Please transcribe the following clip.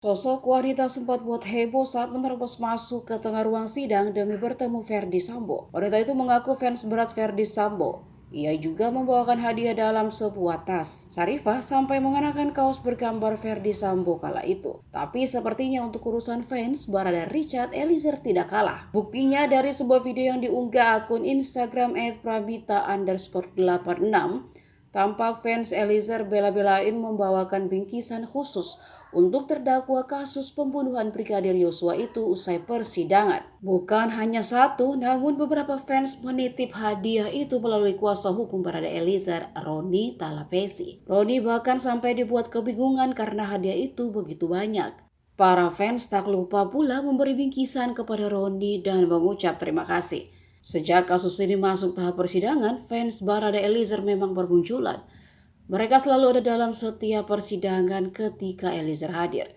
Sosok wanita sempat buat heboh saat menerobos masuk ke tengah ruang sidang demi bertemu Verdi Sambo. Wanita itu mengaku fans berat Verdi Sambo. Ia juga membawakan hadiah dalam sebuah tas. Sarifah sampai mengenakan kaos bergambar Verdi Sambo kala itu. Tapi sepertinya untuk urusan fans, Barada Richard Eliezer tidak kalah. Buktinya dari sebuah video yang diunggah akun Instagram @pramita_86, tampak fans Eliezer bela-belain membawakan bingkisan khusus untuk terdakwa kasus pembunuhan Brigadir Yosua itu usai persidangan. Bukan hanya satu, namun beberapa fans menitip hadiah itu melalui kuasa hukum Barada Eliezer, Roni Talapesi. Roni bahkan sampai dibuat kebingungan karena hadiah itu begitu banyak. Para fans tak lupa pula memberi bingkisan kepada Roni dan mengucap terima kasih. Sejak kasus ini masuk tahap persidangan, fans Barada Eliezer memang bermunculan. Mereka selalu ada dalam setiap persidangan ketika Eliezer hadir.